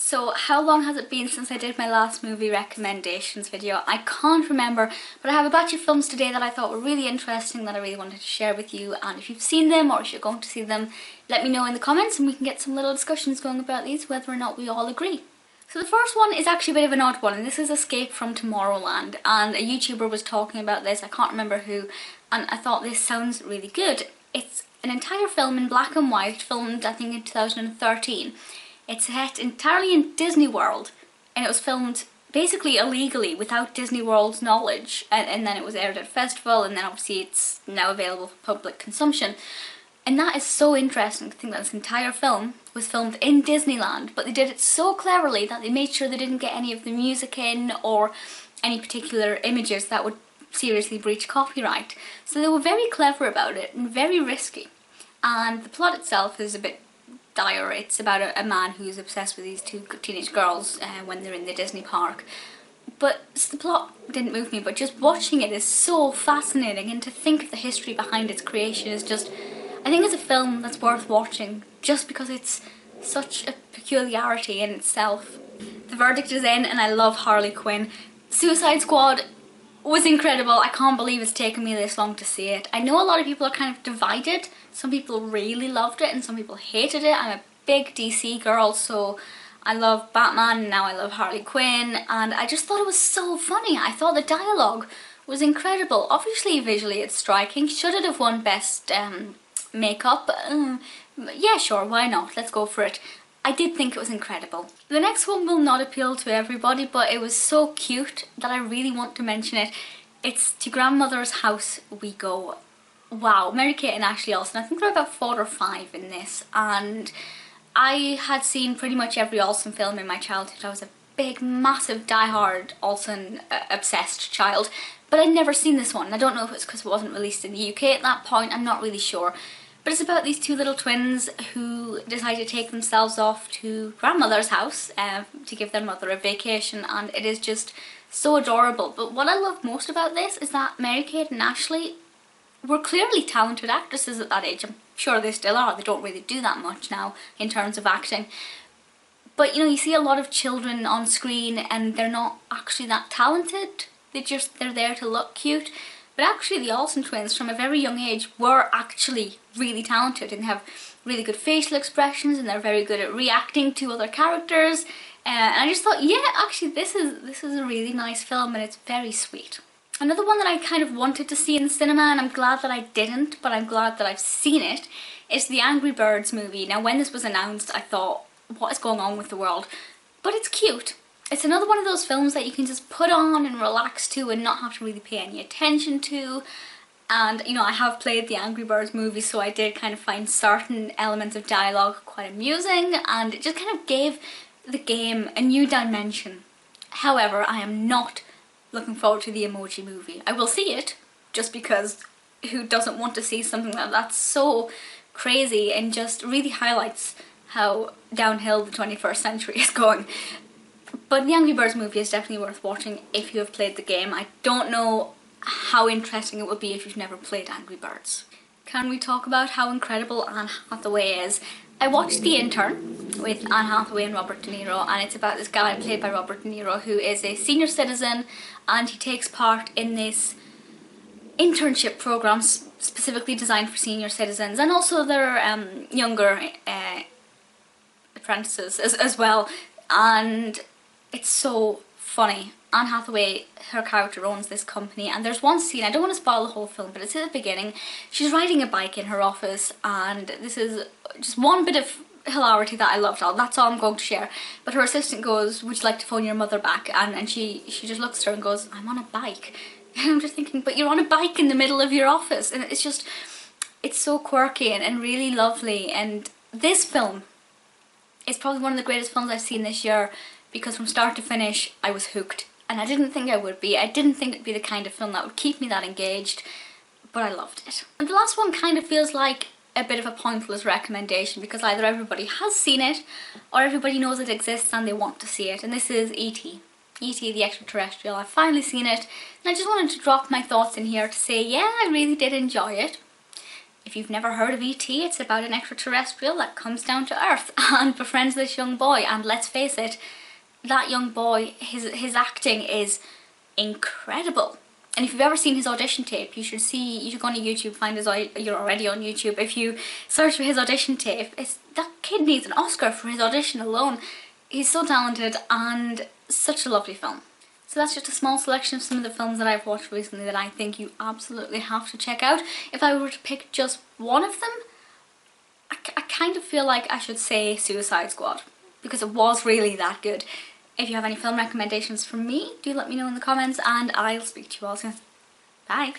So how long has it been since I did my last movie recommendations video? I can't remember, but I have a batch of films today that I thought were really interesting that I really wanted to share with you, and if you've seen them or if you're going to see them, let me know in the comments and we can get some little discussions going about these, whether or not we all agree. So the first one is actually a bit of an odd one, and this is Escape from Tomorrowland, and a YouTuber was talking about this, I can't remember who, and I thought this sounds really good. It's an entire film in black and white, filmed I think in 2013. It's set entirely in Disney World, and it was filmed basically illegally without Disney World's knowledge, and then it was aired at a festival, and then obviously it's now available for public consumption. And that is so interesting to think that this entire film was filmed in Disneyland, but they did it so cleverly that they made sure they didn't get any of the music in or any particular images that would seriously breach copyright. So they were very clever about it and very risky. And the plot itself is a bit dire. It's about a man who's obsessed with these two teenage girls when they're in the Disney park. But the plot didn't move me, but just watching it is so fascinating, and to think of the history behind its creation is just, I think it's a film that's worth watching just because it's such a peculiarity in itself. The verdict is in, and I love Harley Quinn. Suicide Squad was incredible. I can't believe it's taken me this long to see it. I know a lot of people are kind of divided. Some people really loved it and some people hated it. I'm a big DC girl, so I love Batman and now I love Harley Quinn, and I just thought it was so funny. I thought the dialogue was incredible. Obviously visually it's striking. Should it have won best makeup? Yeah, sure, why not? Let's go for it. I did think it was incredible. The next one will not appeal to everybody, but it was so cute that I really want to mention it. It's To Grandmother's House We Go. Wow, Mary-Kate and Ashley Olsen, I think they're about 4 or 5 in this, and I had seen pretty much every Olsen film in my childhood. I was a big, massive, die-hard Olsen obsessed child, but I'd never seen this one. I don't know if it's because it wasn't released in the UK at that point, I'm not really sure. But it's about these two little twins who decide to take themselves off to grandmother's house to give their mother a vacation, and it is just so adorable. But what I love most about this is that Mary-Kate and Ashley were clearly talented actresses at that age. I'm sure they still are, they don't really do that much now in terms of acting. But you know, you see a lot of children on screen and they're not actually that talented, they're there to look cute. But actually the Olsen twins from a very young age were actually really talented, and they have really good facial expressions and they're very good at reacting to other characters. And I just thought, yeah, actually this is a really nice film and it's very sweet. Another one that I kind of wanted to see in the cinema, and I'm glad that I didn't, but I'm glad that I've seen it, is the Angry Birds movie. Now when this was announced I thought, what is going on with the world? But it's cute. It's another one of those films that you can just put on and relax to and not have to really pay any attention to. And you know, I have played the Angry Birds movie, so I did kind of find certain elements of dialogue quite amusing, and it just kind of gave the game a new dimension. However, I am not looking forward to the Emoji Movie. I will see it, just because who doesn't want to see something that's so crazy and just really highlights how downhill the 21st century is going. But the Angry Birds movie is definitely worth watching if you have played the game. I don't know how interesting it would be if you've never played Angry Birds. Can we talk about how incredible Anne Hathaway is? I watched The Intern with Anne Hathaway and Robert De Niro, and it's about this guy played by Robert De Niro who is a senior citizen, and he takes part in this internship program specifically designed for senior citizens and also their younger apprentices as well, and it's so funny. Anne Hathaway, her character, owns this company, and there's one scene, I don't want to spoil the whole film, but it's at the beginning. She's riding a bike in her office, and this is just one bit of hilarity that I loved. That's all I'm going to share. But her assistant goes, "Would you like to phone your mother back?" And she just looks at her and goes, "I'm on a bike." And I'm just thinking, but you're on a bike in the middle of your office, and it's just, it's so quirky and really lovely. And this film is probably one of the greatest films I've seen this year, because from start to finish I was hooked. And I didn't think I would be. I didn't think it'd be the kind of film that would keep me that engaged, but I loved it. And the last one kind of feels like a bit of a pointless recommendation, because either everybody has seen it or everybody knows it exists and they want to see it, and this is E.T. E.T. the Extra Terrestrial. I've finally seen it, and I just wanted to drop my thoughts in here to say, yeah, I really did enjoy it. If you've never heard of E.T., it's about an extraterrestrial that comes down to Earth and befriends this young boy, and let's face it, that young boy, his acting is incredible. And if you've ever seen his audition tape, you should go on YouTube, find his, you're already on YouTube, if you search for his audition tape, that kid needs an Oscar for his audition alone. He's so talented and such a lovely film. So that's just a small selection of some of the films that I've watched recently that I think you absolutely have to check out. If I were to pick just one of them, I kind of feel like I should say Suicide Squad, because it was really that good. If you have any film recommendations from me, do let me know in the comments, and I'll speak to you all soon. Bye!